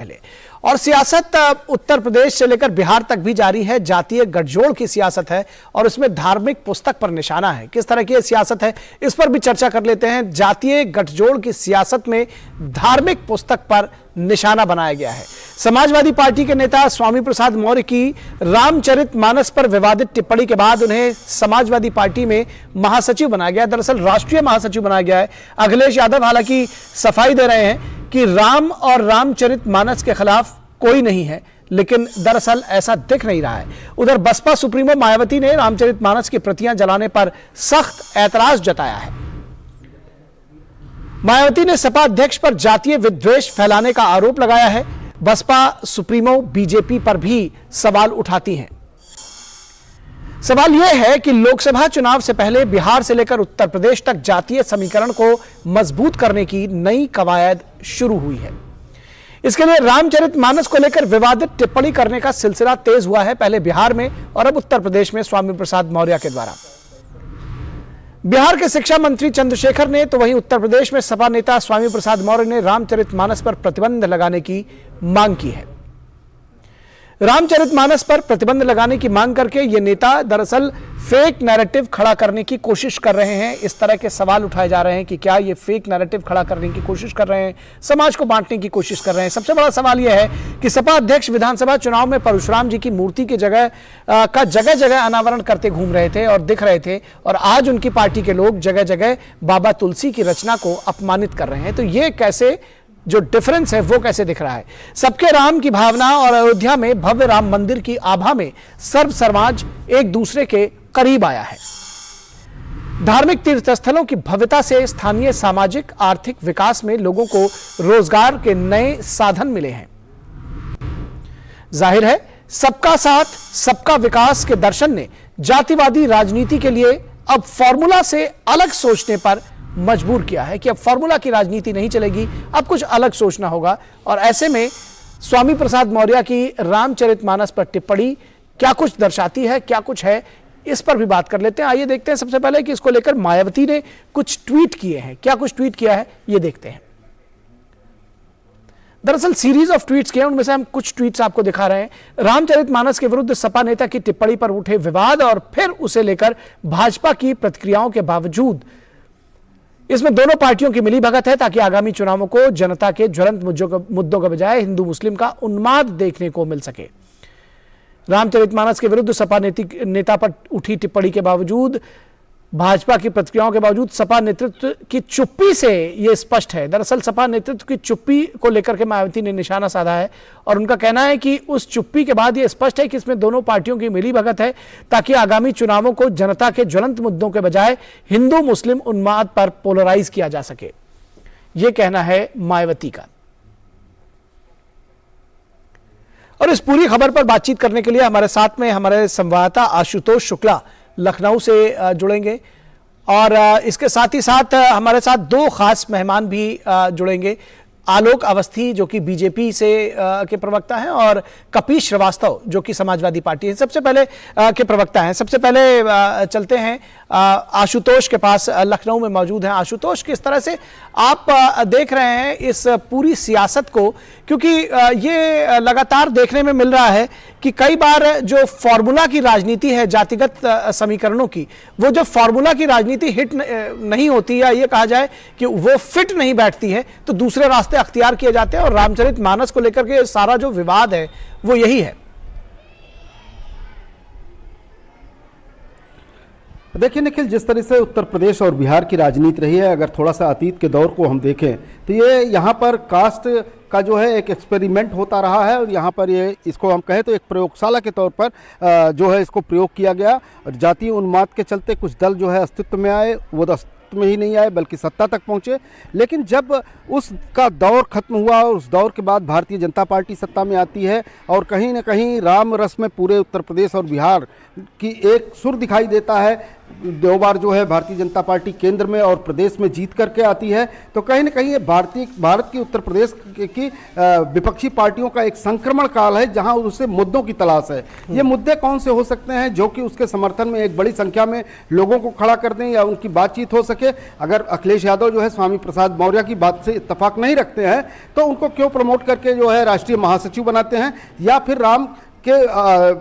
पहले। और सियासत उत्तर प्रदेश से लेकर बिहार तक भी जारी है। जातीय गठजोड़ की सियासत है और उसमें धार्मिक पुस्तक पर निशाना है। किस तरह की सियासत है, इस पर भी चर्चा कर लेते हैं। जातीय गठजोड़ की सियासत में धार्मिक पुस्तक पर निशाना बनाया गया है। समाजवादी पार्टी के नेता स्वामी प्रसाद मौर्य की रामचरितमानस पर विवादित टिप्पणी के बाद उन्हें समाजवादी पार्टी में महासचिव बनाया गया। दरअसल राष्ट्रीय महासचिव बनाया गया है। अखिलेश यादव हालांकि सफाई दे रहे हैं कि राम और रामचरितमानस के खिलाफ कोई नहीं है, लेकिन दरअसल ऐसा दिख नहीं रहा है। उधर बसपा सुप्रीमो मायावती ने रामचरितमानस की प्रतियां जलाने पर सख्त ऐतराज जताया है। मायावती ने सपा अध्यक्ष पर जातीय विद्वेष फैलाने का आरोप लगाया है। बसपा सुप्रीमो बीजेपी पर भी सवाल उठाती हैं। सवाल यह है कि लोकसभा चुनाव से पहले बिहार से लेकर उत्तर प्रदेश तक जातीय समीकरण को मजबूत करने की नई कवायद शुरू हुई है। इसके लिए रामचरितमानस को लेकर विवादित टिप्पणी करने का सिलसिला तेज हुआ है, पहले बिहार में और अब उत्तर प्रदेश में स्वामी प्रसाद मौर्य के द्वारा। बिहार के शिक्षा मंत्री चंद्रशेखर ने तो वहीं उत्तर प्रदेश में सपा नेता स्वामी प्रसाद मौर्य ने रामचरितमानस पर प्रतिबंध लगाने की मांग की है। रामचरितमानस पर प्रतिबंध लगाने की मांग करके ये नेता दरअसल फेक नैरेटिव खड़ा करने की कोशिश कर रहे हैं। इस तरह के सवाल उठाए जा रहे हैं कि क्या ये फेक नैरेटिव खड़ा करने की कोशिश कर रहे हैं, समाज को बांटने की कोशिश कर रहे हैं। सबसे बड़ा सवाल यह है कि सपा अध्यक्ष विधानसभा चुनाव में परशुराम जी की मूर्ति की जगह जगह अनावरण करते घूम रहे थे और दिख रहे थे, और आज उनकी पार्टी के लोग जगह जगह बाबा तुलसी की रचना को अपमानित कर रहे हैं। तो ये कैसे, जो डिफरेंस है वो कैसे दिख रहा है। सबके राम की भावना और अयोध्या में भव्य राम मंदिर की आभा में सर्व समाज एक दूसरे के करीब आया है। धार्मिक तीर्थस्थलों की भव्यता से स्थानीय सामाजिक आर्थिक विकास में लोगों को रोजगार के नए साधन मिले हैं। जाहिर है सबका साथ सबका विकास के दर्शन ने जातिवादी राजनीति के लिए अब फॉर्मूला से अलग सोचने पर मजबूर किया है कि अब फॉर्मूला की राजनीति नहीं चलेगी, अब कुछ अलग सोचना होगा। और ऐसे में स्वामी प्रसाद मौर्य की रामचरितमानस पर टिप्पणी क्या कुछ दर्शाती है, क्या कुछ है, इस पर भी बात कर लेते हैं। आइए देखते हैं सबसे पहले कि इसको लेकर मायावती ने कुछ ट्वीट किए हैं। क्या कुछ ट्वीट किया है ये देखते हैं। दरअसल सीरीज ऑफ ट्वीट्स किए, उनमें से हम कुछ ट्वीट्स आपको दिखा रहे हैं। रामचरितमानस के विरुद्ध सपा नेता की टिप्पणी पर उठे विवाद और फिर उसे लेकर भाजपा की प्रतिक्रियाओं के बावजूद इसमें दोनों पार्टियों की मिलीभगत है ताकि आगामी चुनावों को जनता के ज्वलंत मुद्दों के बजाय हिंदू मुस्लिम का उन्माद देखने को मिल सके। रामचरितमानस के विरुद्ध सपा नेता पर उठी टिप्पणी के बावजूद, भाजपा की प्रतिक्रियाओं के बावजूद सपा नेतृत्व की चुप्पी से यह स्पष्ट है। दरअसल सपा नेतृत्व की चुप्पी को लेकर के मायावती ने निशाना साधा है और उनका कहना है कि उस चुप्पी के बाद यह स्पष्ट है कि इसमें दोनों पार्टियों की मिलीभगत है ताकि आगामी चुनावों को जनता के ज्वलंत मुद्दों के बजाय हिंदू मुस्लिम उन्माद पर पोलराइज किया जा सके। यह कहना है मायावती का। और इस पूरी खबर पर बातचीत करने के लिए हमारे साथ में हमारे संवाददाता आशुतोष शुक्ला लखनऊ से जुड़ेंगे और इसके साथ ही साथ हमारे साथ दो खास मेहमान भी जुड़ेंगे। आलोक अवस्थी जो कि बीजेपी से के प्रवक्ता हैं और कपीश श्रीवास्तव जो कि समाजवादी पार्टी है सबसे पहले के प्रवक्ता हैं। सबसे पहले चलते हैं आशुतोष के पास, लखनऊ में मौजूद हैं। आशुतोष, किस तरह से आप देख रहे हैं इस पूरी सियासत को, क्योंकि ये लगातार देखने में मिल रहा है कि कई बार जो फॉर्मूला की राजनीति है जातिगत समीकरणों की, वो जब फॉर्मूला की राजनीति हिट नहीं होती या ये कहा जाए कि वो फिट नहीं बैठती है तो दूसरे रास्ते अख्तियार किए जाते हैं। और रामचरितमानस को लेकर के सारा जो विवाद है वो यही है। देखिए निखिल, जिस तरह से उत्तर प्रदेश और बिहार की राजनीति रही है, अगर थोड़ा सा अतीत के दौर को हम देखें तो ये यहाँ पर कास्ट का जो है एक एक्सपेरिमेंट होता रहा है और यहाँ पर ये इसको हम कहें तो एक प्रयोगशाला के तौर पर जो है इसको प्रयोग किया गया। और जातीय उन्माद के चलते कुछ दल जो है अस्तित्व में आए, वो अस्तित्व में ही नहीं आए बल्कि सत्ता तक पहुँचे। लेकिन जब उसका दौर खत्म हुआ और उस दौर के बाद भारतीय जनता पार्टी सत्ता में आती है और कहीं ना कहीं राम रस में पूरे उत्तर प्रदेश और बिहार की एक सुर दिखाई देता है दो बार जो है भारतीय जनता पार्टी केंद्र में और प्रदेश में जीत करके आती है, तो कहीं ना कहीं ये भारत की उत्तर प्रदेश की विपक्षी पार्टियों का एक संक्रमण काल है, जहां उसे मुद्दों की तलाश है। ये मुद्दे कौन से हो सकते हैं जो कि उसके समर्थन में एक बड़ी संख्या में लोगों को खड़ा कर दें या उनकी बातचीत हो सके। अगर अखिलेश यादव जो है स्वामी प्रसाद मौर्य की बात से इत्तेफाक नहीं रखते हैं, तो उनको क्यों प्रमोट करके जो है राष्ट्रीय महासचिव बनाते हैं, या फिर राम के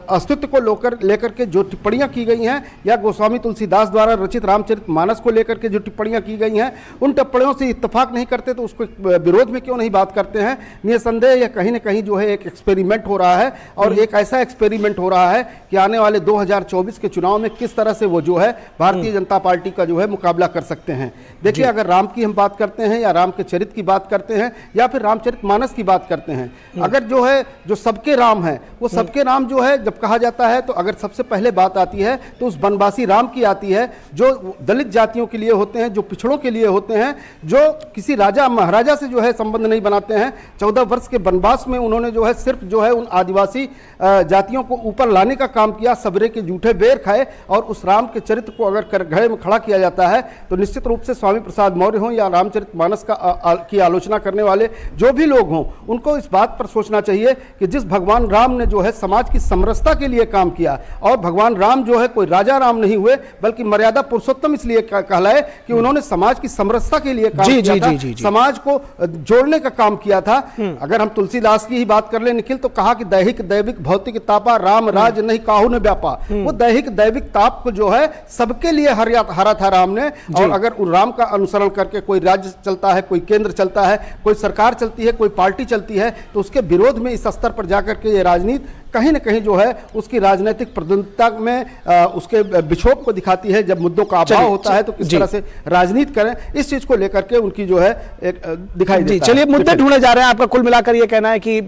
अस्तित्व को लेकर के जो टिप्पणियां की गई हैं, या गोस्वामी तुलसीदास द्वारा रचित रामचरितमानस को लेकर के जो टिप्पणियां की गई हैं, उन टिप्पणियों से इत्तेफाक नहीं करते तो उसको विरोध में क्यों नहीं बात करते हैं। निसंदेह यह कहीं ना कहीं जो है एक एक्सपेरिमेंट हो रहा है, और एक ऐसा एक्सपेरिमेंट हो रहा है कि आने वाले 2024 के चुनाव में किस तरह से वो जो है भारतीय जनता पार्टी का जो है मुकाबला कर सकते हैं। देखिए, अगर राम की हम बात करते हैं या राम के चरित्र की बात करते हैं या फिर रामचरितमानस की बात करते हैं, अगर जो है जो सबके राम है, वो सबके राम जो है जब कहा जाता है, तो अगर सबसे पहले बात आती है तो उस बनवासी राम की आती है, जो दलित जातियों के लिए होते हैं, जो पिछड़ों के लिए होते हैं, जो किसी राजा महाराजा से जो है संबंध नहीं बनाते हैं। 14 वर्ष के वनवास में उन्होंने जो है सिर्फ जो है उन आदिवासी जातियों को ऊपर लाने का काम किया, सबरे के जूठे बेर खाए। और उस राम के चरित्र को अगर कटघरे में खड़ा किया जाता है, तो निश्चित रूप से स्वामी प्रसाद मौर्य हों या रामचरितमानस की आलोचना करने वाले जो भी लोग हों, उनको इस बात पर सोचना चाहिए कि जिस भगवान राम ने जो है समाज की समरसता के लिए काम किया, और भगवान राम जो है कोई राजा राम नहीं हुए बल्कि मर्यादा पुरुषोत्तम इसलिए कहलाए कि उन्होंने समाज की समरसता के लिए काम किया था, समाज को जोड़ने का काम किया था। अगर हम तुलसीदास की ही बात कर ले निखिल, तो कहा कि दैहिक दैविक भौतिक तापा राम राज नहीं काहू ने व्यापा। वो दैहिक दैविक ताप को जो है सबके लिए हरा था राम ने। और अगर उन राम का अनुसरण करके कोई राज्य चलता है, कोई केंद्र चलता है, कोई सरकार चलती है, कोई पार्टी चलती है, तो उसके विरोध में इस स्तर पर जाकर के ये राजनीति कहीं ना कहीं जो है उसकी राजनीतिक प्रतिद्वंदिता में उसके विक्षोभ को दिखाती है। जब मुद्दों का अभाव होता है तो किस तरह से राजनीति करें, इस चीज को लेकर के उनकी जो है एक दिखाई देता है। चलिए, मुद्दे ढूंढे जा रहे हैं। आपका कुल मिलाकर ये कहना है कि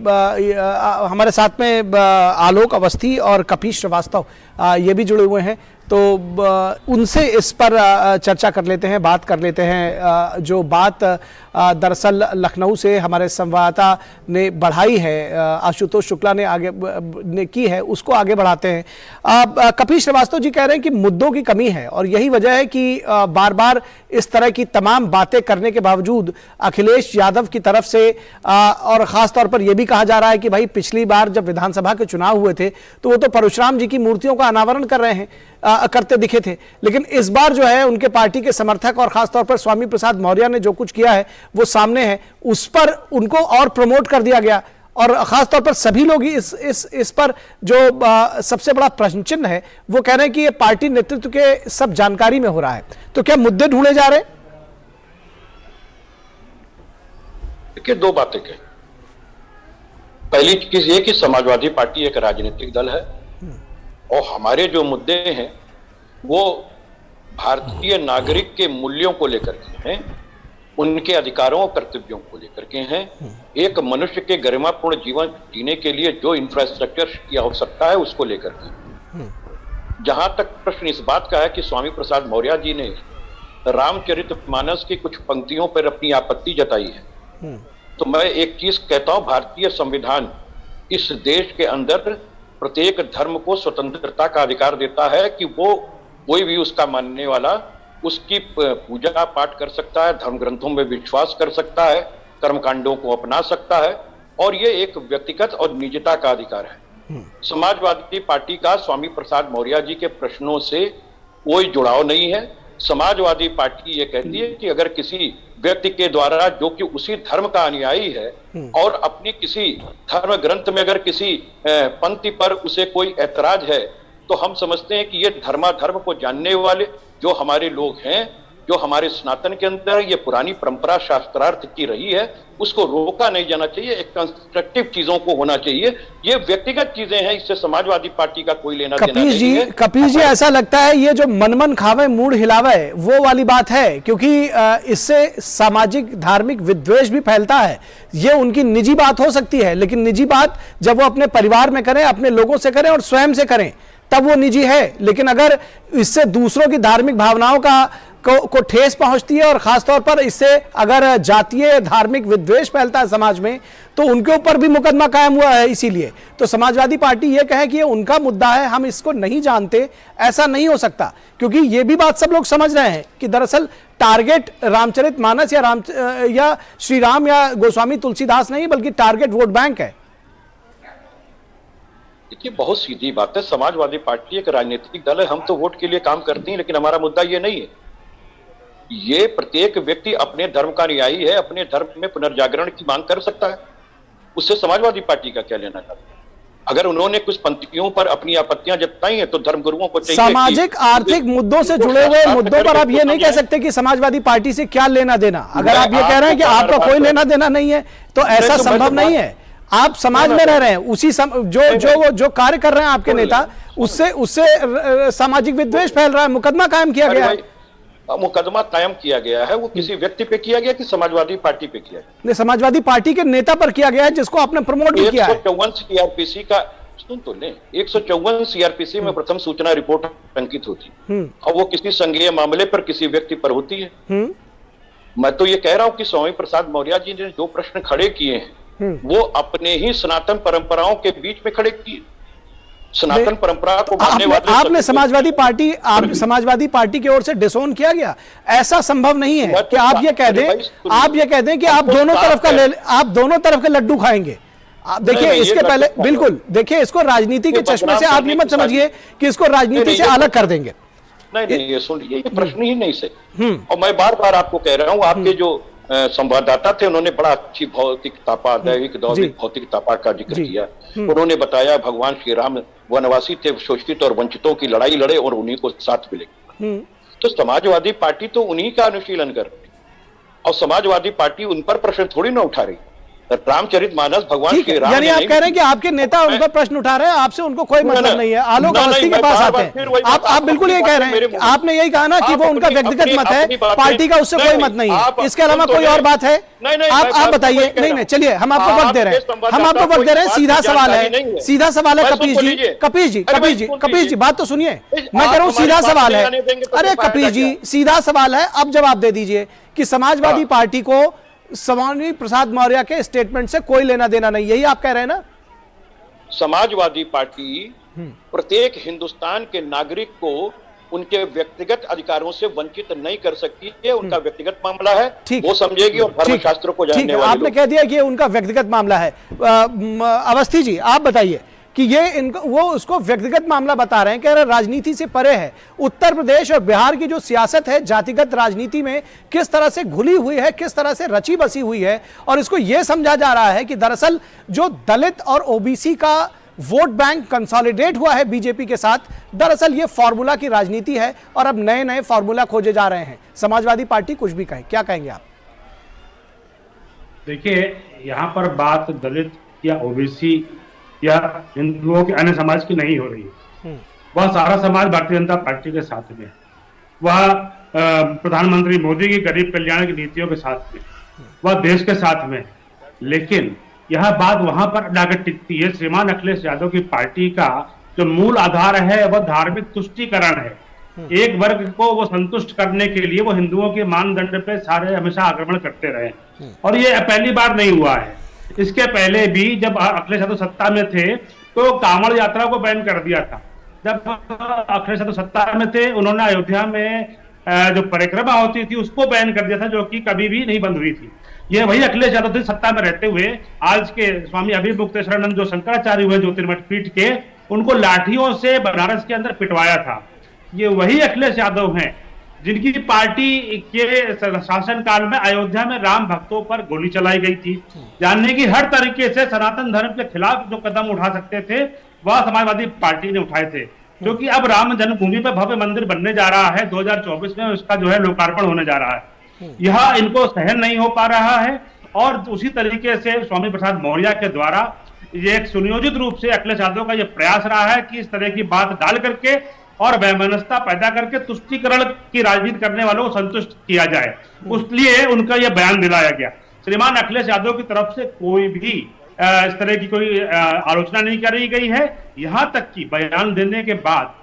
हमारे साथ में आलोक अवस्थी और कपिल श्रीवास्तव ये भी जुड़े हुए हैं, तो उनसे इस पर चर्चा कर लेते हैं, बात कर लेते हैं। जो बात दरअसल लखनऊ से हमारे संवाददाता ने बढ़ाई है, आशुतोष शुक्ला ने की है, उसको आगे बढ़ाते हैं। कपिल श्रीवास्तव जी कह रहे हैं कि मुद्दों की कमी है, और यही वजह है कि बार बार इस तरह की तमाम बातें करने के बावजूद अखिलेश यादव की तरफ से और खासतौर पर यह भी कहा जा रहा है कि भाई पिछली बार जब विधानसभा के चुनाव हुए थे तो वो तो परशुराम जी की मूर्तियों का अनावरण कर रहे हैं, करते दिखे थे, लेकिन इस बार जो है उनके पार्टी के समर्थक और खासतौर पर स्वामी प्रसाद मौर्य ने जो कुछ किया है वो सामने है, उस पर उनको और प्रमोट कर दिया गया। और खासतौर पर सभी लोग इस पर जो सबसे बड़ा प्रश्न चिन्ह है वो कह रहे हैं कि ये पार्टी नेतृत्व के सब जानकारी में हो रहा है। तो क्या मुद्दे ढूंढे जा रहे हैं? देखिए, दो बातें कहें। पहली चीज ये कि समाजवादी पार्टी एक राजनीतिक दल है, और हमारे जो मुद्दे हैं वो भारतीय नागरिक के मूल्यों को लेकर के हैं, उनके अधिकारों और कर्तव्यों को लेकर के हैं। एक मनुष्य के गरिमापूर्ण जीवन जीने के लिए जो इंफ्रास्ट्रक्चर की आवश्यकता है उसको लेकर के। जहां तक प्रश्न इस बात का है कि स्वामी प्रसाद मौर्य जी ने रामचरितमानस की कुछ पंक्तियों पर अपनी आपत्ति जताई है, तो मैं एक चीज कहता हूं, भारतीय संविधान इस देश के अंदर प्रत्येक धर्म को स्वतंत्रता का अधिकार देता है कि वो कोई भी उसका मानने वाला उसकी पूजा पाठ कर सकता है, धर्म ग्रंथों में विश्वास कर सकता है, कर्मकांडों को अपना सकता है, और ये एक व्यक्तिगत और निजता का अधिकार है। समाजवादी पार्टी का स्वामी प्रसाद मौर्य जी के प्रश्नों से कोई जुड़ाव नहीं है। समाजवादी पार्टी ये कहती है कि अगर किसी व्यक्ति के द्वारा जो कि उसी धर्म का अनुयायी है और अपनी किसी धर्म ग्रंथ में अगर किसी पंक्ति पर उसे कोई ऐतराज है, तो हम समझते हैं कि ये धर्माधर्म को जानने वाले जो हमारे लोग हैं, जो हमारे सनातन के अंदर ये पुरानी परंपरा शास्त्रार्थ की रही है, उसको रोका नहीं जाना चाहिए। एक कंस्ट्रक्टिव चीजों को होना चाहिए। ये व्यक्तिगत चीजें हैं, इससे समाजवादी पार्टी का कोई लेना देना नहीं है। कपिल जी, ऐसा लगता है ये जो मन खावे मूड हिलावे वो वाली बात है, क्योंकि इससे सामाजिक धार्मिक विद्वेष भी फैलता है। ये उनकी निजी बात हो सकती है, लेकिन निजी बात जब वो अपने परिवार में करें, अपने लोगों से करें और स्वयं से करें, तब वो निजी है। लेकिन अगर इससे दूसरों की धार्मिक भावनाओं का को ठेस पहुंचती है और खासतौर पर इससे अगर जातीय धार्मिक विद्वेष फैलता है समाज में तो उनके ऊपर भी मुकदमा कायम हुआ है। इसीलिए तो समाजवादी पार्टी ये कहे कि ये उनका मुद्दा है, हम इसको नहीं जानते, ऐसा नहीं हो सकता, क्योंकि ये भी बात सब लोग समझ रहे हैं कि दरअसल टारगेट रामचरितमानस या श्री राम या गोस्वामी तुलसीदास नहीं बल्कि टारगेट वोट बैंक है। देखिए, बहुत सीधी बात है, समाजवादी पार्टी एक राजनीतिक दल है, हम तो वोट के लिए काम करते हैं, लेकिन हमारा मुद्दा ये नहीं है। ये प्रत्येक व्यक्ति अपने धर्म का अनुयायी है, अपने धर्म में पुनर्जागरण की मांग कर सकता है, उससे समाजवादी पार्टी का क्या लेना चाहता है। अगर उन्होंने कुछ पंक्तियों पर अपनी आपत्तियां जताई हैं तो धर्मगुरुओं को चाहिए सामाजिक आर्थिक मुद्दों से जुड़े हुए मुद्दों पर आप ये नहीं कह सकते कि समाजवादी पार्टी से क्या लेना देना। अगर आप ये कह रहे हैं कि आपका कोई लेना देना नहीं है तो ऐसा संभव नहीं है। आप समाज में रह रहे हैं, उसी जो कार्य कर रहे हैं आपके नेता, उससे सामाजिक विद्वेष फैल रहा है, मुकदमा कायम किया गया है। मुकदमा कायम किया गया है, वो किसी व्यक्ति पे किया गया कि समाजवादी पार्टी पे किया गया? नहीं, समाजवादी पार्टी के नेता पर किया गया है जिसको आपने प्रमोट भी किया है। 154 सीआरपीसी का सुन तो ले, 154 सीआरपीसी में प्रथम सूचना रिपोर्ट अंकित होती है और वो किसी संज्ञेय मामले पर किसी व्यक्ति पर होती है। मैं तो ये कह रहा हूं कि स्वामी प्रसाद मौर्य जी ने जो प्रश्न खड़े किए हैं वो अपने ही सनातन परंपराओं के बीच में खड़े किए। सनातन परंपरा को मानने वाले आपने समाजवादी पार्टी की ओर से डिसोन किया गया, ऐसा संभव नहीं है कि आप ये कह दें कि आप दोनों तरफ के लड्डू खाएंगे। आप देखिए, इसके पहले बिल्कुल देखिए, इसको राजनीति के चश्मे से आप ये मत समझिए कि इसको राजनीति से अलग कर देंगे। नहीं, ये सुनिए, ये प्रश्न ही नहीं सही। और मैं बार बार आपको कह रहा हूं, आपके जो संवाददाता थे उन्होंने बड़ा अच्छी भौतिक तापा का जिक्र किया। उन्होंने बताया भगवान श्री राम वनवासी थे, शोषित और वंचितों की लड़ाई लड़े और उन्हीं को साथ मिले। तो समाजवादी पार्टी तो उन्हीं का अनुशीलन कर रही और समाजवादी पार्टी उन पर प्रश्न थोड़ी ना उठा रही। रामचरितमानस भगवान श्री राम, यानी आप कह रहे हैं कि आपके नेता उन पर प्रश्न उठा रहे हैं, आपसे उनको कोई मतलब नहीं है। आलोक अवस्थी के पास आते हैं, आप बिल्कुल ये कह रहे हैं, आपने यही कहा ना कि वो उनका व्यक्तिगत मत है, पार्टी का उससे कोई मत नहीं है। इसके अलावा कोई और बात है? आप बताइए। नहीं, चलिए, हम आपको वक्त दे रहे हैं, सीधा सवाल है। कपीश जी बात तो सुनिए, मैं कह रहा हूं सीधा सवाल है। अरे कपीश जी, सीधा सवाल है, अब जवाब दे दीजिए कि समाजवादी पार्टी को स्वामी प्रसाद मौर्य के स्टेटमेंट से कोई लेना देना नहीं, यही आप कह रहे हैं ना? समाजवादी पार्टी प्रत्येक हिंदुस्तान के नागरिक को उनके व्यक्तिगत अधिकारों से वंचित नहीं कर सकती है, उनका व्यक्तिगत मामला है, वो समझेगी और धर्मशास्त्र को जानने वाले आपने कह दिया कि ये उनका व्यक्तिगत मामला है। अवस्थी जी, आप बताइए कि ये वो उसको व्यक्तिगत मामला बता रहे हैं, कह रहे राजनीति से परे है। उत्तर प्रदेश और बिहार की जो सियासत है जातिगत राजनीति में किस तरह से घुली हुई है, किस तरह से रची बसी हुई है, और इसको यह समझा जा रहा है कि दरअसल जो दलित और ओबीसी का वोट बैंक कंसोलिडेट हुआ है बीजेपी के साथ, दरअसल ये फॉर्मूला की राजनीति है और अब नए नए फॉर्मूला खोजे जा रहे हैं। समाजवादी पार्टी कुछ भी कहे, क्या कहेंगे आप? देखिए, यहाँ पर बात दलित या ओबीसी या हिंदुओं के अन्य समाज की नहीं हो रही है। वह सारा समाज भारतीय जनता पार्टी के साथ में, वह प्रधानमंत्री मोदी की गरीब कल्याण की नीतियों के साथ में, वह देश के साथ में। लेकिन यह बात वहां पर जाकर टिकती है, श्रीमान अखिलेश यादव की पार्टी का जो मूल आधार है वह धार्मिक तुष्टीकरण है। एक वर्ग को वो संतुष्ट करने के लिए वो हिंदुओं के मानदंड पे सारे हमेशा आक्रमण करते रहे, और ये पहली बार नहीं हुआ है। इसके पहले भी जब अखिलेश यादव सत्ता में थे तो कांवड़ यात्रा को बैन कर दिया था। जब अखिलेश यादव सत्ता में थे उन्होंने अयोध्या में जो परिक्रमा होती थी उसको बैन कर दिया था, जो कि कभी भी नहीं बंद हुई थी। ये वही अखिलेश यादव थे सत्ता में रहते हुए। आज के स्वामी अभिमुक्तेश्वरानंद जो शंकराचार्य हुए ज्योतिर्मठ पीठ के, उनको लाठियों से बनारस के अंदर पिटवाया था। ये वही अखिलेश यादव हैं जिनकी पार्टी के शासनकाल में अयोध्या में राम भक्तों पर गोली चलाई गई थी। जानने की हर तरीके से सनातन धर्म के खिलाफ जो कदम उठा सकते थे वह समाजवादी पार्टी ने उठाए थे, क्योंकि अब राम जन्मभूमि पर भव्य मंदिर बनने जा रहा है। 2024 में उसका जो है लोकार्पण होने जा रहा है। यह इनको सहन नहीं हो पा रहा है, और उसी तरीके से स्वामी प्रसाद मौर्य के द्वारा ये एक सुनियोजित रूप से अखिलेश यादव का यह प्रयास रहा है कि इस तरह की बात डाल करके और वैमनस्यता पैदा करके तुष्टीकरण की राजनीति करने वालों को संतुष्ट किया जाए। उसलिए उनका यह बयान दिलाया गया। श्रीमान अखिलेश यादव की तरफ से कोई भी इस तरह की कोई आलोचना नहीं करी गई है। यहां तक कि बयान देने के बाद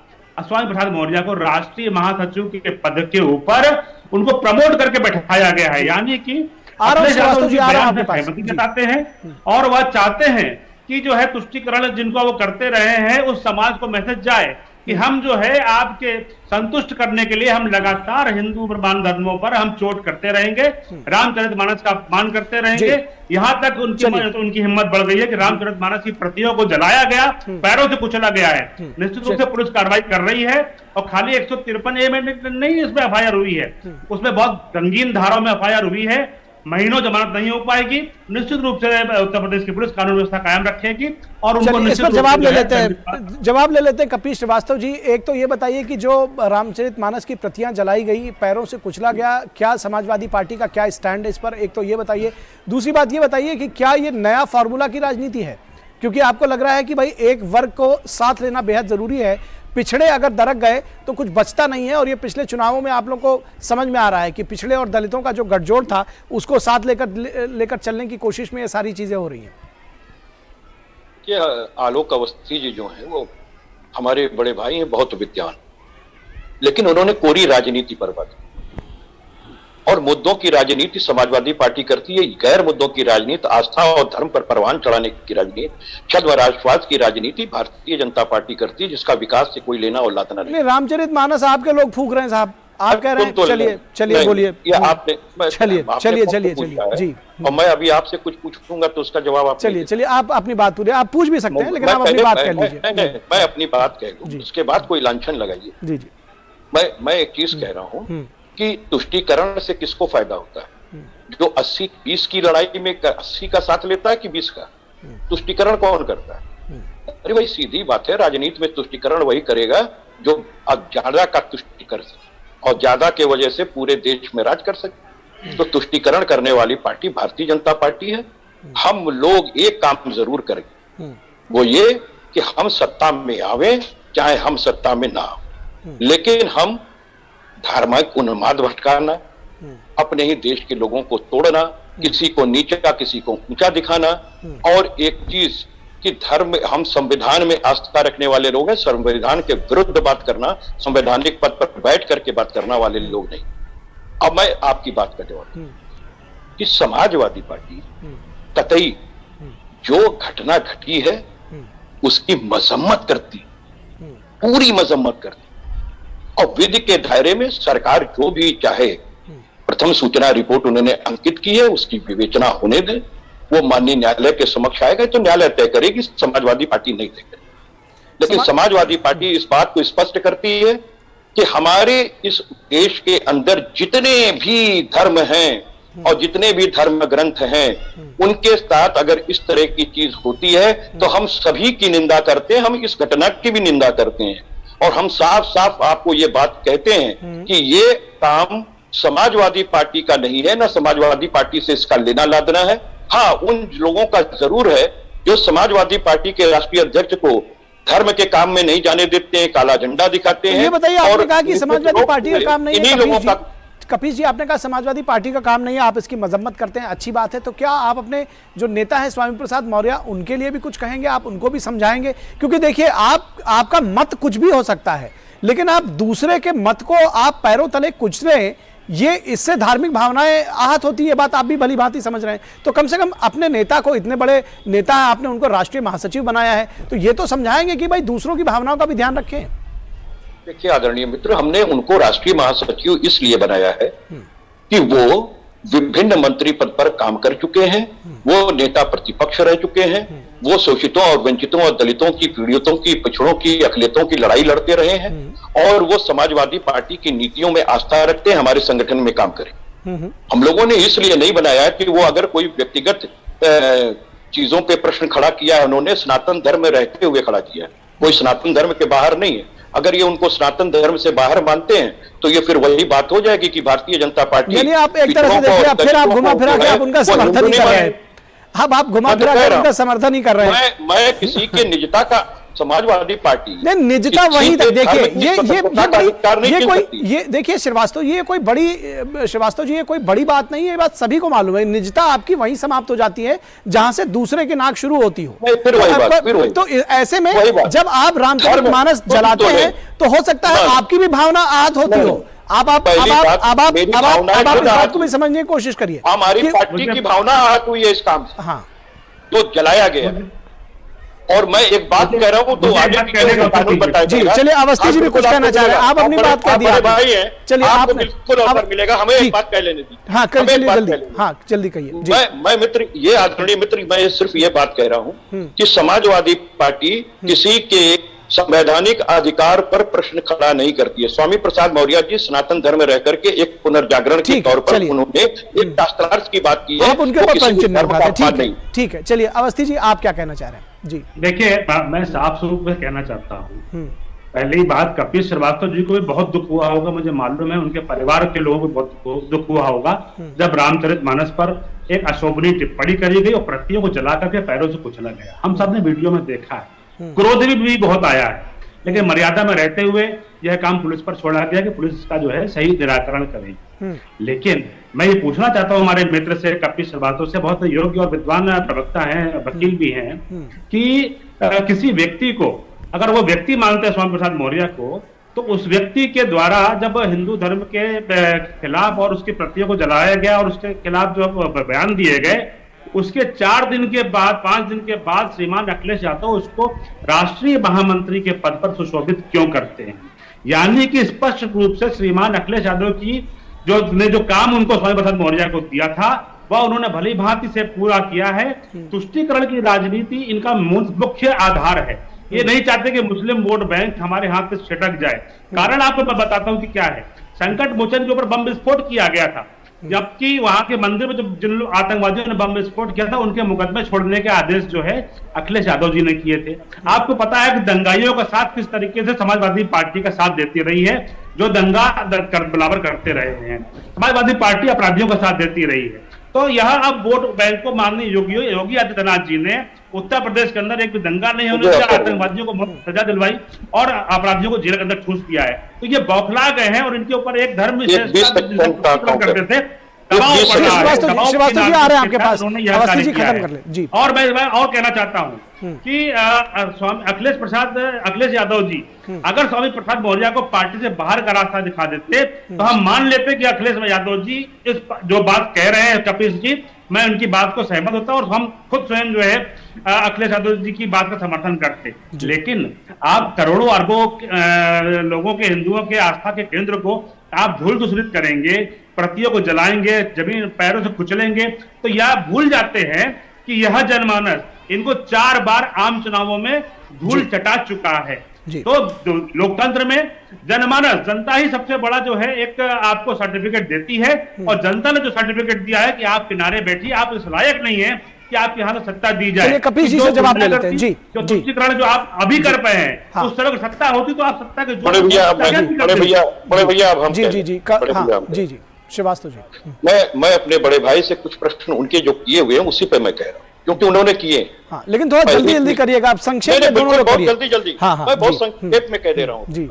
स्वामी प्रसाद मौर्य को राष्ट्रीय महासचिव के पद के ऊपर उनको प्रमोट करके बैठाया गया है, यानी कि सहमति जताते हैं और वह चाहते हैं कि जो है तुष्टीकरण जिनको वो करते रहे हैं उस समाज को मैसेज जाए कि हम जो है आपके संतुष्ट करने के लिए हम लगातार हिंदू प्रमाण धर्मों पर हम चोट करते रहेंगे, रामचरितमानस का अपमान करते रहेंगे। यहां तक उनकी हिम्मत बढ़ गई है कि रामचरितमानस की प्रतियों को जलाया गया, पैरों से कुचला गया है। निश्चित रूप से पुलिस कार्रवाई कर रही है और खाली 153A में नहीं इसमें एफआईआर हुई है, उसमें बहुत रंगीन धाराओं में एफआईआर हुई है। महीनों जमानत नहीं हो पाएगी। निश्चित रूप से उत्तर प्रदेश की पुलिस कानून व्यवस्था कायम रखेगी और उनको इस पर जवाब ले लेते हैं कपिल श्रीवास्तव जी। एक तो ये बताइए कि जो रामचरितमानस की प्रतियां जलाई गई, पैरों से कुचला गया, क्या समाजवादी पार्टी का क्या स्टैंड है इस पर, एक तो ये बताइए। दूसरी बात ये बताइए कि क्या ये नया फॉर्मूला की राजनीति है, क्योंकि आपको लग रहा है कि भाई एक वर्ग को साथ लेना बेहद जरूरी है, पिछड़े अगर दरक गए तो कुछ बचता नहीं है। और ये पिछले चुनावों में आप लोग को समझ में आ रहा है कि पिछड़े और दलितों का जो गठजोड़ था उसको साथ लेकर चलने की कोशिश में ये सारी चीजें हो रही हैं। ये आलोक अवस्थी जी जो हैं वो हमारे बड़े भाई हैं, बहुत विद्वान, लेकिन उन्होंने कोरी राजनीति पर बात और मुद्दों की राजनीति समाजवादी पार्टी करती है, गैर मुद्दों की राजनीति, आस्था और धर्म पर परवान चढ़ाने की राजनीति, छद व राष्ट्रवाद की राजनीति भारतीय जनता पार्टी करती है, जिसका विकास से कोई लेना और लातना नहीं। रामचरितमानस आपके लोग फूंक रहे हैं साहब, आप कह रहे हैं, चलिए बोलिए। आपने चलिए जी, और मैं अभी आपसे कुछ पूछूंगा तो उसका जवाब आप चलिए आप अपनी बात पूरी, आप पूछ भी सकते हैं, लेकिन आप अपनी बात कह लीजिए। मैं अपनी बात कह लूं, उसके बाद कोई लांछन लगाइए। जी जी, मैं एक चीज कह रहा हूं कि तुष्टीकरण से किसको फायदा होता है? जो 80-20 की लड़ाई में 80 का साथ लेता है कि 20 का? तुष्टीकरण कौन करता है? अरे भाई सीधी बात है, राजनीति में तुष्टीकरण वही करेगा जो ज्यादा का तुष्टि कर सके और ज्यादा के वजह से पूरे देश में राज कर सके। तो तुष्टीकरण करने वाली पार्टी भारतीय जनता पार्टी है। हम लोग एक काम जरूर करेंगे, वो ये कि हम सत्ता में आवे चाहे हम सत्ता में ना आवे, लेकिन हम धार्मिक उन्माद भटकाना, अपने ही देश के लोगों को तोड़ना, किसी को नीचा किसी को ऊंचा दिखाना, और एक चीज कि धर्म, हम संविधान में आस्था रखने वाले लोग हैं, संविधान के विरुद्ध बात करना, संवैधानिक पद पर बैठ करके बात करने वाले लोग नहीं। अब मैं आपकी बात का जवाब कि समाजवादी पार्टी कतई जो घटना घटी है उसकी मजम्मत करती, पूरी मजम्मत करती, और विधि के दायरे में सरकार जो भी चाहे, प्रथम सूचना रिपोर्ट उन्होंने अंकित की है, उसकी विवेचना होने दें, वो माननीय न्यायालय के समक्ष आएगा तो न्यायालय तय करेगी, समाजवादी पार्टी नहीं तय करेगी। लेकिन समाजवादी पार्टी इस बात को स्पष्ट करती है कि हमारे इस देश के अंदर जितने भी धर्म हैं और जितने भी धर्म ग्रंथ हैं, उनके साथ अगर इस तरह की चीज होती है तो हम सभी की निंदा करते हैं, हम इस घटना की भी निंदा करते हैं, और हम साफ साफ आपको ये बात कहते हैं कि ये काम समाजवादी पार्टी का नहीं है, ना समाजवादी पार्टी से इसका लेना लादना है। हाँ, उन लोगों का जरूर है जो समाजवादी पार्टी के राष्ट्रीय अध्यक्ष को धर्म के काम में नहीं जाने देते हैं, काला झंडा दिखाते हैं। ये बताइए, आपने कहा कि समाजवादी पार्टी का काम नहीं है, कपिल जी आपने कहा समाजवादी पार्टी का काम नहीं है, आप इसकी मजम्मत करते हैं, अच्छी बात है। तो क्या आप अपने जो नेता हैं स्वामी प्रसाद मौर्य, उनके लिए भी कुछ कहेंगे, आप उनको भी समझाएंगे? क्योंकि देखिए, आपका मत कुछ भी हो सकता है, लेकिन आप दूसरे के मत को आप पैरों तले कुचले, ये इससे धार्मिक भावनाएं आहत होती है, बात आप भी भली भांति समझ रहे हैं। तो कम से कम अपने नेता को, इतने बड़े नेता है, आपने उनको राष्ट्रीय महासचिव बनाया है, तो ये तो समझाएंगे कि भाई दूसरों की भावनाओं का भी ध्यान रखें। देखिए आदरणीय मित्र, हमने उनको राष्ट्रीय महासचिव इसलिए बनाया है कि वो विभिन्न मंत्री पद पर काम कर चुके हैं, वो नेता प्रतिपक्ष रह चुके हैं, वो शोषितों और वंचितों और दलितों की, पीड़ितों की, पिछड़ों की, अकलियतों की लड़ाई लड़ते रहे हैं, और वो समाजवादी पार्टी की नीतियों में आस्था रखते हैं, हमारे संगठन में काम करें। हम लोगों ने इसलिए नहीं बनाया कि वो अगर कोई व्यक्तिगत चीजों पे प्रश्न खड़ा किया है, उन्होंने सनातन धर्म में रहते हुए खड़ा किया है, कोई सनातन धर्म के बाहर नहीं है। अगर ये उनको सनातन धर्म से बाहर मानते हैं तो ये फिर वही बात हो जाएगी कि भारतीय जनता पार्टी, यानी आप एक तरह से देखिए, फिर आप घुमा फिरा के आप उनका समर्थन ही कर रहे हैं। अब आप घुमा फिरा कर उनका समर्थन ही कर रहे हैं। मैं किसी के निजता का समाजवादी पार्टी नहीं, निजता किसी वहीं के तक देखिए, धर्म की ये स्वतंत्रता का अधिकार नहीं ये छीन कोई सकती। ये देखिए श्रीवास्तव जी, ये कोई बड़ी श्रीवास्तव जी, ये कोई बड़ी बात नहीं है, ये बात सभी को मालूम है। निजता आपकी वहीं समाप्त हो जाती है जहां से दूसरे की नाक शुरू होती हो। नहीं, फिर वही बात, फिर वही तो ऐसे में वही बात। जब आप रामचरितमानस धर्म जलाते तो हैं तो हो सकता है बस। आपकी भी भावना आहत होती हो। पहली बात, मेरी भावनाएं अब आप खुद इस बात आहत को भी समझने की कोशिश करिए। हमारी कि- पार्टी की भावना आहत हुई है इस काम से, हाँ, तो जलाया गया। और मैं एक बात कह रहा हूं तो मुझे आगे बात की कहने का कानून ठीक है। बताया जी, जाएगा। चलिए अवस्थी जी भी कुछ कहना चाह रहे हैं। आप अपनी बात कह दिया बड़े आपने। भाई हैं, चलिए आपको आपने बिल्कुल अवसर अब- मिलेगा। हमें एक ठीक। बात कह लेने दी। हाँ, हमें एक चलिए बात जल्दी, कह लेने दी। हाँ जल्दी कहिए जी। मैं मित्र, ये आदरणीय मित्र, मैं सिर्फ ये बात कह रहा हूं कि समाजवादी पार्टी किसी के संवैधानिक अधिकार पर प्रश्न खड़ा नहीं करती है। स्वामी प्रसाद मौर्य जी सनातन धर्म में रह करके एक पुनर्जागरण के ठीक, तौर पर चलिए। उन्होंने एक शास्त्रार्थ की बात की है। आप उनके वो ऊपर किसी भी पंचित नहीं धर्म का उठाते। ठीक अपमान है, नहीं। ठीक है, चलिए अवस्थी जी आप क्या कहना चाह रहे हैं जी। देखिए, मैं साफ स्वरूप में कहना चाहता हूँ, पहली बात, कपिल श्रीवास्तव जी को भी बहुत दुख हुआ होगा, मुझे मालूम है। उनके परिवार के लोगों को बहुत दुख हुआ होगा जब रामचरितमानस पर एक अशोभनीय टिप्पणी करी गई और प्रतियों को जला करके पैरों से कुचला गया। हम सब ने वीडियो में देखा है, क्रोध भी बहुत आया है, लेकिन मर्यादा में रहते हुए यह काम पुलिस पर छोड़ा गया कि पुलिस इसका जो है सही निराकरण करे। लेकिन मैं ये पूछना चाहता हूं हमारे मित्र से, कपिल श्रीवास्तव से, बहुत योग्य और विद्वान प्रवक्ता हैं, वकील भी हैं, कि किसी व्यक्ति को अगर वो व्यक्ति मानते हैं स्वामी प्रसाद मौर्य को, तो उस व्यक्ति के द्वारा जब हिंदू धर्म के खिलाफ और उसकी प्रतियों को जलाया गया और उसके खिलाफ जो बयान दिए गए, उसके 4 दिन के बाद, 5 दिन के बाद श्रीमान अखिलेश यादव उसको राष्ट्रीय महामंत्री के पद पर सुशोभित क्यों करते हैं? यानी कि स्पष्ट रूप से श्रीमान अखिलेश यादव की जो काम उनको स्वामी प्रसाद मौर्य को दिया था वह उन्होंने भली भांति से पूरा किया है। तुष्टीकरण की राजनीति इनका मुख्य आधार है। ये नहीं चाहते कि मुस्लिम वोट बैंक हमारे हाथ से छिटक जाए। कारण आपको मैं बताता हूं कि क्या है। संकट मोचन के ऊपर बम विस्फोट किया गया था, जबकि वहां के मंदिर में जिन आतंकवादियों ने बम विस्फोट किया था उनके मुकदमे छोड़ने के आदेश जो है अखिलेश यादव जी ने किए थे। आपको पता है कि दंगाइयों का साथ किस तरीके से समाजवादी पार्टी का साथ देती रही है, जो दंगा बराबर करते रहे हैं। समाजवादी पार्टी अपराधियों का साथ देती रही है। तो यह अब वोट बैंक को माननीय योगी आदित्यनाथ जी ने उत्तर प्रदेश के अंदर एक भी दंगा नहीं होने दिया, आतंकवादियों को सजा दिलवाई और अपराधियों को जेल के अंदर ठूस दिया है। तो ये बौखला गए हैं और इनके ऊपर एक धर्म करते थे, श्रीवास्तव जी आ रहे हैं आपके पास, अवस्थी जी खत्म कर ले जी। और मैं और कहना चाहता हूं कि स्वामी अखिलेश यादव जी अगर स्वामी प्रसाद मौर्य को पार्टी से बाहर का रास्ता दिखा देते तो हम मान लेते कि अखिलेश यादव जी इस जो बात कह रहे हैं कपिल जी, मैं उनकी बात को सहमत होता और हम खुद स्वयं जो है अखिलेश यादव जी की बात का समर्थन करते। लेकिन आप करोड़ों अरबों लोगों के, हिंदुओं के आस्था के केंद्र को आप धूल दूषित करेंगे, प्रतियों को जलाएंगे, जमीन पैरों से कुचलेंगे, तो यह भूल जाते हैं कि यह जनमानस इनको 4 बार आम चुनावों में धूल चटा चुका है। तो लोकतंत्र में जनमानस, जनता ही सबसे बड़ा जो है एक आपको सर्टिफिकेट देती है, और जनता ने जो सर्टिफिकेट दिया है कि आप किनारे बैठिए, आप इस लायक नहीं है कि आपके यहाँ से सत्ता दी जाए। कपिल जी से जवाब ले लेते हैं जी। जो तुष्टीकरण जो आप अभी कर पाए हैं, हाँ। उस तरह की सत्ता होती तो आप सत्ता के बड़े भैया अब हम जी जी जी हाँ, जी जी श्रीवास्तव जी, मैं अपने बड़े भाई से कुछ प्रश्न उनके जो किए हुए हैं उसी पे मैं कह रहा हूँ, क्योंकि उन्होंने किए। हाँ, लेकिन थोड़ा जल्दी करिएगा आप, संक्षेप में दोनों लोग करिए। जल्दी हाँ, हाँ, मैं बहुत संक्षेप में कह दे रहा हूँ जी।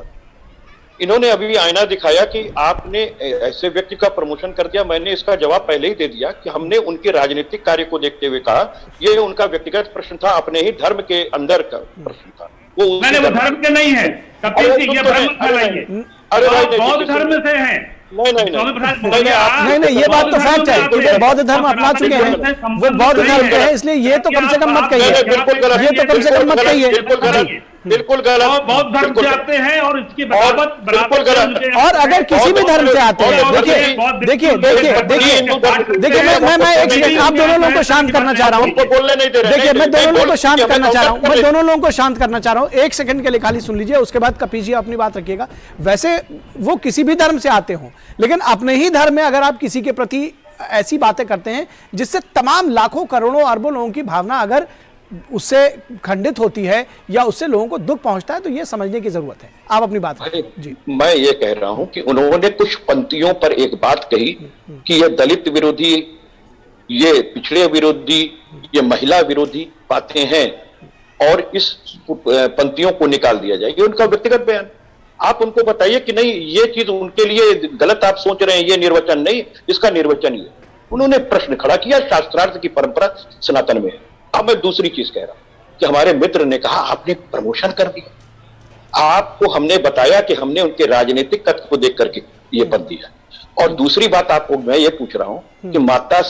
इन्होंने अभी आईना दिखाया कि आपने ऐसे व्यक्ति का प्रमोशन कर दिया। मैंने इसका जवाब पहले ही दे दिया कि हमने उनके राजनीतिक कार्य को देखते हुए कहा यह उनका व्यक्तिगत प्रश्न था, अपने ही धर्म के अंदर का प्रश्न था। वो धर्म के नहीं है कपिल जी, ये भ्रम फैलाइए। बौद्ध धर्म से है। नहीं, ये बात तो फैक्ट है कि वो बौद्ध धर्म अपना चुके हैं, वो बौद्ध धर्म के हैं, इसलिए ये तो कम से कम मत कहिए, ये तो कम से कम मत कहिए। बिल्कुल गलत। बौद्ध धर्म से आते हैं और इसकी बिल्कुल गलत। और अगर किसी भी धर्म से आते हैं, देखिए मैं एक सेकंड आप दोनों लोगों को शांत करना चाह रहा हूँ। बोलने नहीं दे रहे। देखिए मैं दोनों लोगों को शांत करना चाह रहा हूँ, मैं दोनों लोगों को शांत करना चाह रहा हूँ। एक सेकंड के लिए खाली सुन लीजिए, उसके बाद कपिल जी अपनी बात रखिएगा। वैसे वो किसी भी धर्म से आते हों, लेकिन अपने ही धर्म में अगर आप किसी के प्रति ऐसी बातें करते हैं जिससे तमाम लाखों करोड़ों अरबों लोगों की भावना अगर उससे खंडित होती है या उससे लोगों को दुख पहुंचता है, तो ये समझने की जरूरत है। आप अपनी बात जी। मैं ये कह रहा हूं कि उन्होंने कुछ पंक्तियों पर एक बात कही कि ये दलित विरोधी, ये पिछड़े विरोधी, ये महिला विरोधी बातें हैं। और इस पंक्तियों को निकाल दिया जाए। ये उनका व्यक्तिगत बयान, आप उनको बताइए कि नहीं ये चीज उनके लिए गलत आप सोच रहे हैं, ये निर्वचन नहीं, इसका निर्वचन ही है। उन्होंने प्रश्न खड़ा किया, शास्त्रार्थ की परंपरा सनातन में है। अब मैं दूसरी चीज कह रहा हूं कि हमारे मित्र ने कहा आपने प्रमोशन कर दिया, आपको हमने बताया कि हमने उनके राजनीतिक तत्व को देख करके ये पद दिया। और दूसरी बात आपको मैं ये पूछ रहा हूं कि माता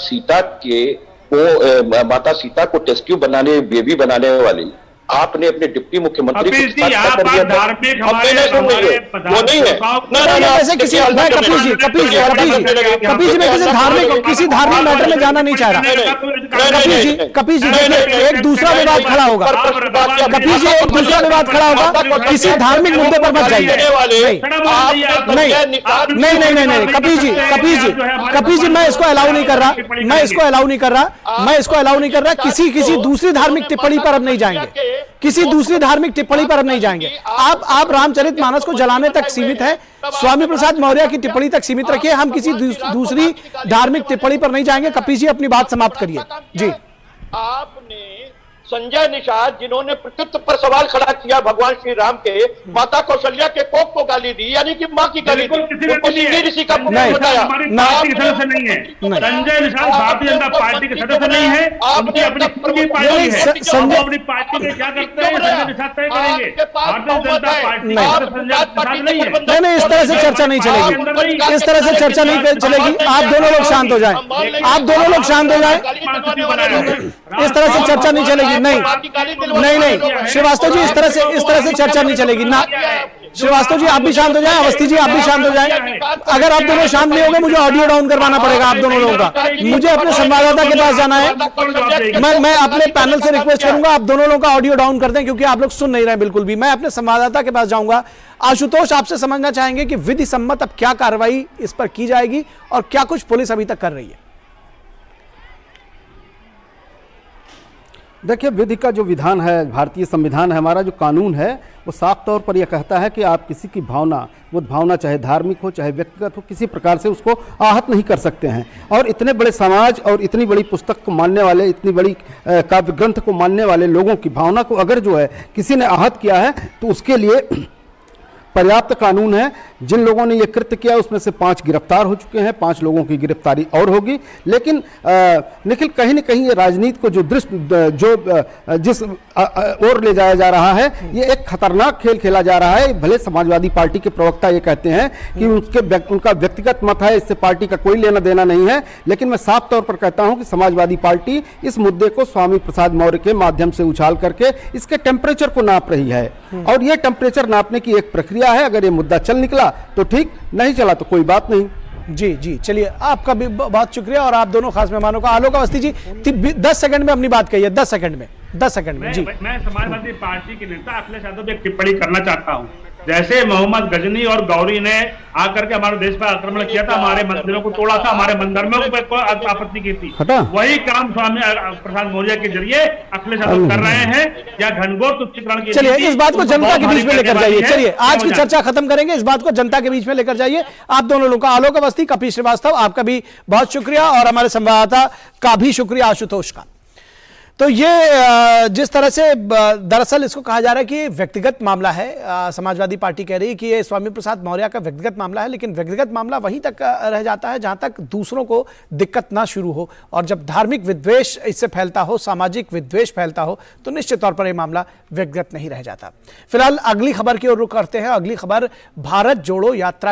सीता को टेस्ट ट्यूब बनाने, बेबी बनाने वाली आपने अपने डिप्टी मुख्यमंत्री कपिल जी, आप धार्मिक वो नहीं है ऐसे किसी कपिल जी मैं किसी धार्मिक मैटर में जाना नहीं चाह रहा। कपिल जी एक दूसरा विवाद खड़ा होगा, कपिल जी एक दूसरा विवाद खड़ा होगा, किसी धार्मिक मुद्दे पर मत जाइए। नहीं कपिल जी मैं इसको अलाउ नहीं कर रहा, किसी दूसरी धार्मिक टिप्पणी पर अब नहीं जाएंगे, किसी दूसरी धार्मिक टिप्पणी पर अब नहीं जाएंगे। आप रामचरितमानस को जलाने तक सीमित है, स्वामी प्रसाद मौर्य की टिप्पणी तक सीमित रखिए, हम किसी दूसरी धार्मिक टिप्पणी पर नहीं जाएंगे। कपिल जी अपनी बात समाप्त करिए। जी, आपने संजय निषाद जिन्होंने प्रत्युत्तर पर सवाल खड़ा किया भगवान श्री राम के, माता कौशल्या के कोख को गाली दी, यानी कि मां की गाली दी, ऋषि का बताया। संजय निषाद भारतीय जनता पार्टी के सदस्य नहीं है, उनकी अपनी पार्टी है, अपनी पार्टी में क्या करते हैं संजय निषाद तय करेंगे। भारतीय जनता पार्टी नहीं है। नहीं, इस तरह से चर्चा नहीं चलेगी, इस तरह से चर्चा नहीं चलेगी। आप दोनों लोग शांत हो जाएं, आप दोनों लोग शांत हो जाएं, इस तरह से चर्चा नहीं चलेगी। नहीं श्रीवास्तव जी, इस तरह से चर्चा नहीं चलेगी ना। श्रीवास्तव जी आप भी शांत हो जाएं, अवस्थी जी आप भी शांत हो जाएं। अगर आप दोनों शांत नहीं होंगे मुझे ऑडियो डाउन करवाना पड़ेगा आप दोनों लोगों का। मुझे अपने संवाददाता के पास जाना है, मैं अपने पैनल से रिक्वेस्ट करूंगा आप दोनों लोगों का ऑडियो डाउन कर दें, क्योंकि आप लोग सुन नहीं रहे बिल्कुल भी। मैं अपने संवाददाता के पास जाऊंगा। आशुतोष आपसे समझना चाहेंगे कि विधि सम्मत अब क्या कार्रवाई इस पर की जाएगी और क्या कुछ पुलिस अभी तक कर रही है। देखिए, विधि का जो विधान है, भारतीय संविधान है, हमारा जो कानून है, वो साफ तौर पर यह कहता है कि आप किसी की भावना, वो भावना चाहे धार्मिक हो चाहे व्यक्तिगत हो, किसी प्रकार से उसको आहत नहीं कर सकते हैं। और इतने बड़े समाज और इतनी बड़ी पुस्तक को मानने वाले, इतनी बड़ी काव्य ग्रंथ को मानने वाले लोगों की भावना को अगर जो है किसी ने आहत किया है तो उसके लिए पर्याप्त कानून है। जिन लोगों ने ये कृत्य किया उसमें से 5 गिरफ्तार हो चुके हैं, 5 लोगों की गिरफ्तारी और होगी। लेकिन निखिल, कहीं न कहीं ये राजनीति को जिस ओर ले जाया जा रहा है, ये एक खतरनाक खेल खेला जा रहा है। भले समाजवादी पार्टी के प्रवक्ता ये कहते हैं कि उनका व्यक्तिगत मत है, इससे पार्टी का कोई लेना देना नहीं है, लेकिन मैं साफ तौर पर कहता हूं कि समाजवादी पार्टी इस मुद्दे को स्वामी प्रसाद मौर्य के माध्यम से उछाल करके इसके टेम्परेचर को नाप रही है। और ये टेम्परेचर नापने की एक प्रक्रिया है। अगर ये मुद्दा चल निकला तो ठीक, नहीं चला तो कोई बात नहीं। जी, चलिए, आपका भी बहुत शुक्रिया और आप दोनों खास मेहमानों का। आलोक अवस्थी जी 10 सेकंड में अपनी बात कहिए, 10 सेकंड में। जी, मैं समाजवादी पार्टी के नेता अखिलेश यादव पे एक टिप्पणी करना चाहता हूं। जैसे मोहम्मद गजनी और गौरी ने आकर के हमारे देश पर आक्रमण किया था, हमारे मंदिरों को तोड़ा था, हमारे मंदिरों को आपत्ति की थी, वही काम स्वामी प्रसाद मौर्य के जरिए अखिलेश यादव कर रहे हैं। या घनघोर तुच्छीकरण की, चलिए इस बात को जनता के बीच में लेकर जाइए। चलिए आज की चर्चा खत्म करेंगे, इस बात को जनता के बीच में लेकर जाइए आप दोनों लोगों का। आलोक अवस्थी, कपिल श्रीवास्तव, आपका भी बहुत शुक्रिया और हमारे संवाददाता का भी शुक्रिया आशुतोष का। तो ये जिस तरह से दरअसल इसको कहा जा रहा है कि व्यक्तिगत मामला है, समाजवादी पार्टी कह रही है कि ये स्वामी प्रसाद मौर्य का व्यक्तिगत मामला है, लेकिन व्यक्तिगत मामला वहीं तक रह जाता है जहां तक दूसरों को दिक्कत ना शुरू हो। और जब धार्मिक विद्वेष इससे फैलता हो, सामाजिक विद्वेष फैलता हो, तो निश्चित तौर पर यह मामला व्यक्तिगत नहीं रह जाता। फिलहाल अगली खबर की ओर रुख करते हैं। अगली खबर भारत जोड़ो यात्रा